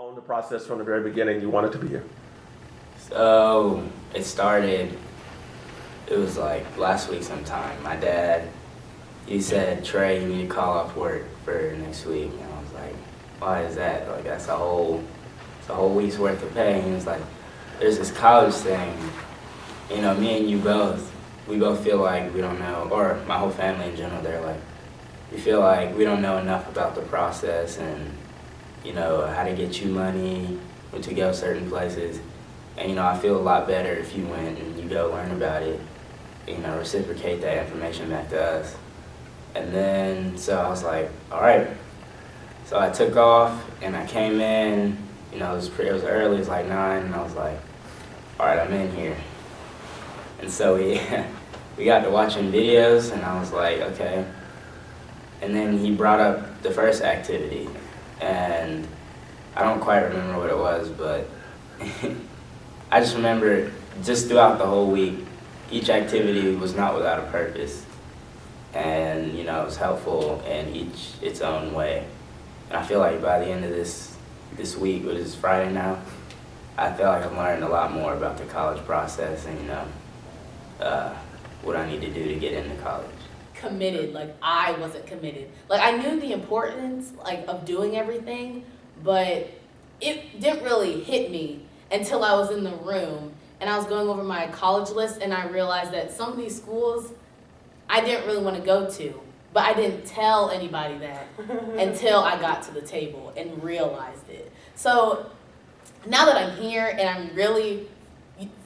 on the process from the very beginning you wanted to be here? So it started, it was like last week sometime. My dad, he said, Trey, you need to call off work for next week. And I was like, why is that? Like, it's a whole week's worth of pay. And he was like, there's this college thing. You know, me and you both, we both feel like we don't know, or my whole family in general, they're like, we feel like we don't know enough about the process and, you know, how to get you money, or to go certain places. And, you know, I feel a lot better if you went and you go learn about it, you know, reciprocate that information back to us. And then, so I was like, all right. So I took off and I came in, you know, it was early, it was like 9, and I was like, all right, I'm in here. And so we got to watching videos, and I was like, okay. And then he brought up the first activity, and I don't quite remember what it was, but I just remember just throughout the whole week, each activity was not without a purpose. And, you know, it was helpful in its own way. And I feel like by the end of this week, which is Friday now, I feel like I'm learning a lot more about the college process and, you know, what I need to do to get into college. Committed, like I wasn't committed. Like I knew the importance like of doing everything, but it didn't really hit me until I was in the room and I was going over my college list and I realized that some of these schools I didn't really want to go to, but I didn't tell anybody that until I got to the table and realized it. So now that I'm here and I'm really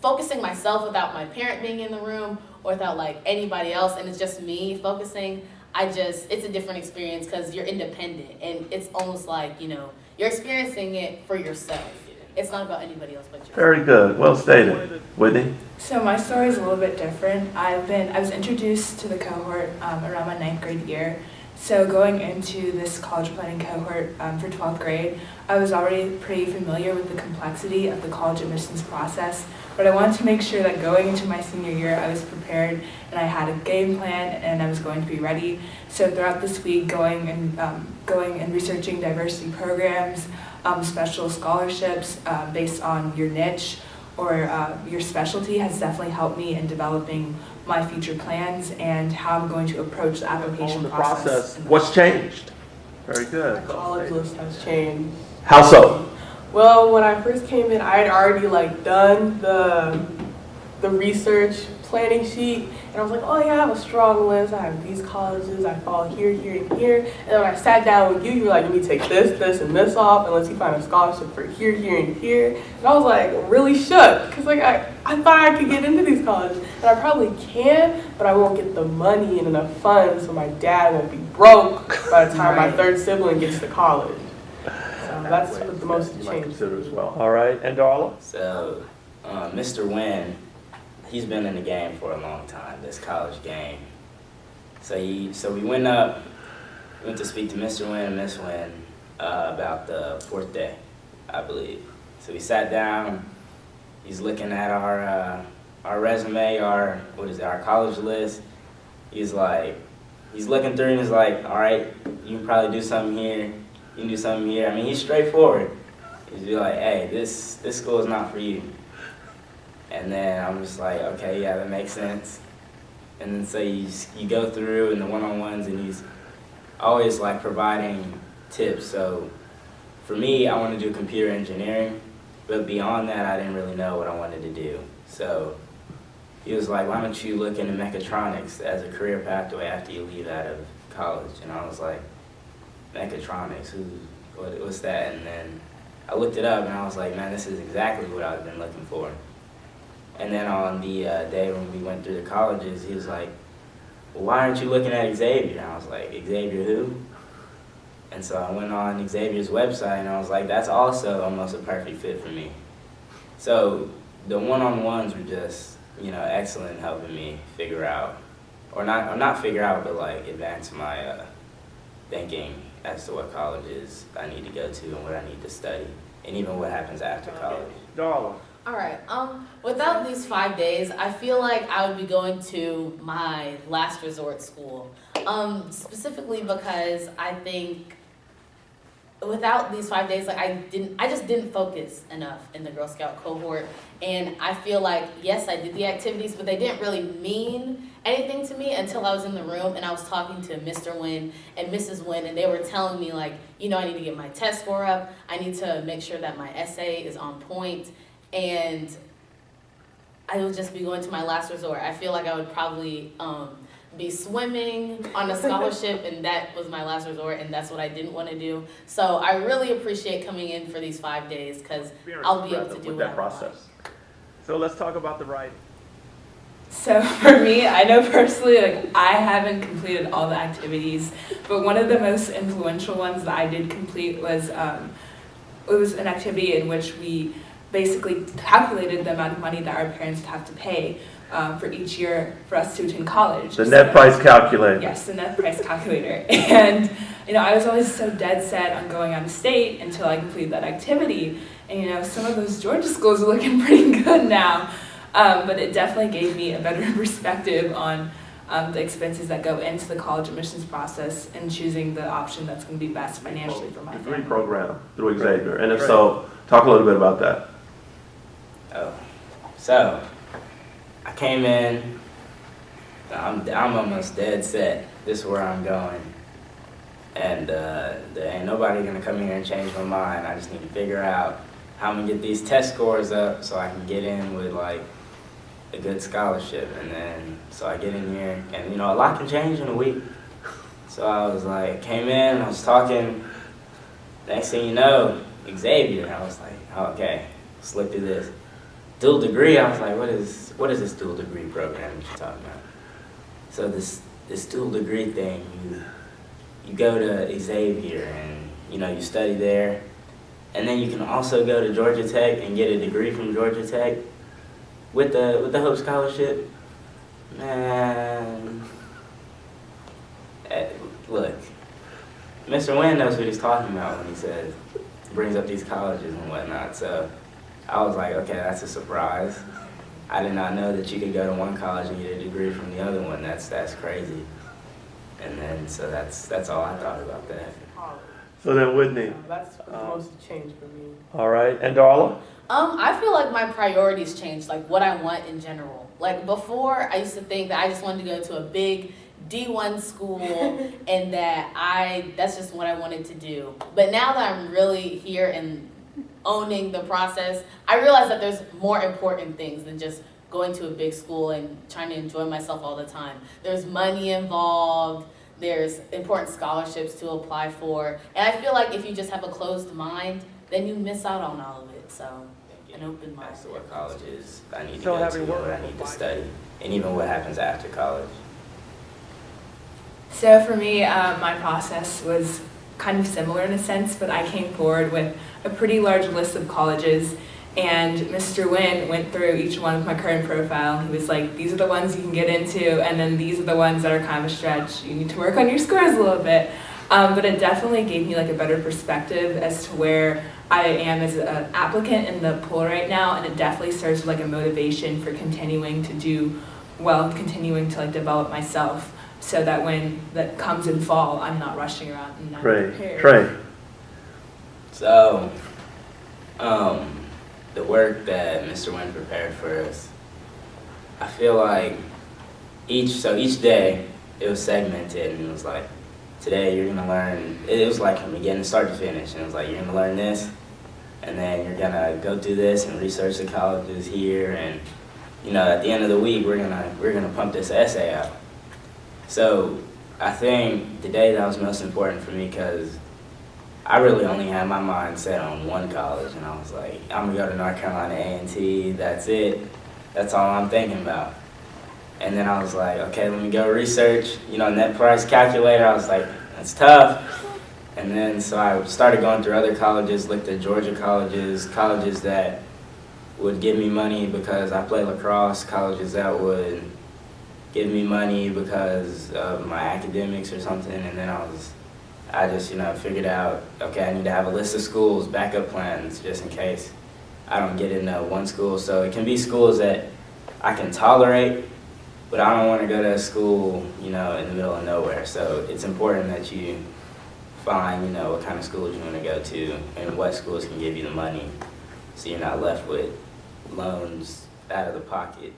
focusing myself without my parent being in the room or without like anybody else and it's just me focusing, it's a different experience because you're independent and it's almost like, you know, you're experiencing it for yourself. It's not about anybody else but yourself. Very good. Well stated. Whitney? So my story is a little bit different. I was introduced to the cohort around my 9th grade year. So going into this college planning cohort for 12th grade, I was already pretty familiar with the complexity of the college admissions process, but I wanted to make sure that going into my senior year, I was prepared and I had a game plan and I was going to be ready. So throughout this week, going and researching diversity programs, special scholarships based on your niche or your specialty has definitely helped me in developing my future plans and how I'm going to approach the application process. What's changed? Very good. My college list has changed. How so? Well, when I first came in, I had already done the research planning sheet, and I was like, oh yeah, I have a strong list. I have these colleges. I fall here, here, and here. And then when I sat down with you, you were like, you need to take this, this, and this off, unless you find a scholarship for here, here, and here. And I was like really shook, because I thought I could get into these colleges, and I probably can, but I won't get the money and enough funds, so my dad won't be broke by the time my third sibling gets to college. So that's what the most changed. Consider as well. All right. And Darla? So Mr. Wynn, he's been in the game for a long time, this college game. So we went to speak to Mr. Wynn and Miss Wynn about the 4th day, I believe. So we sat down, he's looking at our resume, our college list. He's looking through and he's like, all right, you can probably do something here, you can do something here. I mean, he's straightforward. He's be like, hey, this school is not for you. And then I'm just like, okay, yeah, that makes sense. And then so you go through in the one-on-ones and he's always providing tips. So for me, I want to do computer engineering, but beyond that, I didn't really know what I wanted to do. So he was like, why don't you look into mechatronics as a career pathway after you leave out of college? And I was like, mechatronics, what's that? And then I looked it up and I was like, man, this is exactly what I've been looking for. And then on the day when we went through the colleges, he was like, well, why aren't you looking at Xavier? And I was like, Xavier who? And so I went on Xavier's website and I was like, that's also almost a perfect fit for me. So the one-on-ones were just, you know, excellent in helping me figure out, or not figure out, but advance my thinking as to what colleges I need to go to and what I need to study, and even what happens after college. Darla? All right. Without these 5 days, I feel like I would be going to my last resort school. Specifically because I think without these 5 days, like I just didn't focus enough in the Girl Scout cohort. And I feel like, yes, I did the activities, but they didn't really mean anything to me until I was in the room and I was talking to Mr. Wynn and Mrs. Wynn, and they were telling me, like, you know, I need to get my test score up. I need to make sure that my essay is on point. And I would just be going to my last resort. I feel like I would probably be swimming on a scholarship, and that was my last resort, and that's what I didn't want to do. So I really appreciate coming in for these 5 days, because I'll be able to do with what that I want. process. So let's talk about the writing. So for me, I know personally, like, I haven't completed all the activities, but one of the most influential ones that I did complete was, it was an activity in which we basically calculated the amount of money that our parents would have to pay for each year for us to attend college. The net price calculator. Yes, the net price calculator. And, you know, I was always so dead set on going out of state until I completed that activity. And, you know, some of those Georgia schools are looking pretty good now. But it definitely gave me a better perspective on the expenses that go into the college admissions process and choosing the option that's going to be best financially for my Degree family. program through Xavier. And if so, talk a little bit about that. Oh, so I came in. I'm almost dead set. This is where I'm going, and there ain't nobody gonna come here and change my mind. I just need to figure out how I'm gonna get these test scores up so I can get in with like a good scholarship, and then so I get in here, and you know, a lot can change in a week. So I was like, came in, I was talking. Next thing you know, Xavier. I was like, oh, okay, let's look through this. Dual degree, I was like, what is this dual degree program that you're talking about? So this dual degree thing, you go to Xavier and you know you study there, and then you can also go to Georgia Tech and get a degree from Georgia Tech with the Hope Scholarship. Man, look, Mr. Wynn knows what he's talking about when he says brings up these colleges and whatnot. So I was like, okay, that's a surprise. I did not know that you could go to one college and get a degree from the other one. That's crazy. And then, so that's all I thought about that. So then, Whitney. That's the most change for me. All right. And Darla? I feel like my priorities changed, like what I want in general. Like before, I used to think that I just wanted to go to a big D1 school and that's just what I wanted to do. But now that I'm really here and owning the process, I realize that there's more important things than just going to a big school and trying to enjoy myself all the time. There's money involved, there's important scholarships to apply for, and I feel like if you just have a closed mind, then you miss out on all of it. So an open mind. As to what colleges I need to So go to, having worked what I need to study, and even what happens after college. So for me, my process was kind of similar in a sense, but I came forward with a pretty large list of colleges, and Mr. Wynn went through each one of my current profile, and he was like, these are the ones you can get into, and then these are the ones that are kind of a stretch. You need to work on your scores a little bit. But it definitely gave me like a better perspective as to where I am as an applicant in the pool right now, and it definitely serves as like a motivation for continuing to do well and continuing to like develop myself, so that when that comes in fall, I'm not rushing around and I'm prepared. Trey. So, the work that Mr. Wynn prepared for us, I feel like each day it was segmented, and it was like, today you're gonna learn, it was like from beginning start to finish, and it was like, you're gonna learn this, and then you're gonna go through this and research the colleges here, and you know, at the end of the week, we're gonna pump this essay out. So I think the day that was most important for me, because I really only had my mind set on one college, and I was like, I'm gonna go to North Carolina A&T, that's it. That's all I'm thinking about. And then I was like, okay, let me go research, you know, net price calculator. I was like, that's tough. And then so I started going through other colleges, looked at Georgia colleges, colleges that would give me money because I play lacrosse, colleges that would give me money because of my academics or something. And then I just, you know, figured out, okay, I need to have a list of schools, backup plans, just in case I don't get into one school. So it can be schools that I can tolerate, but I don't want to go to a school, you know, in the middle of nowhere. So it's important that you find, you know, what kind of schools you want to go to and what schools can give you the money so you're not left with loans out of the pocket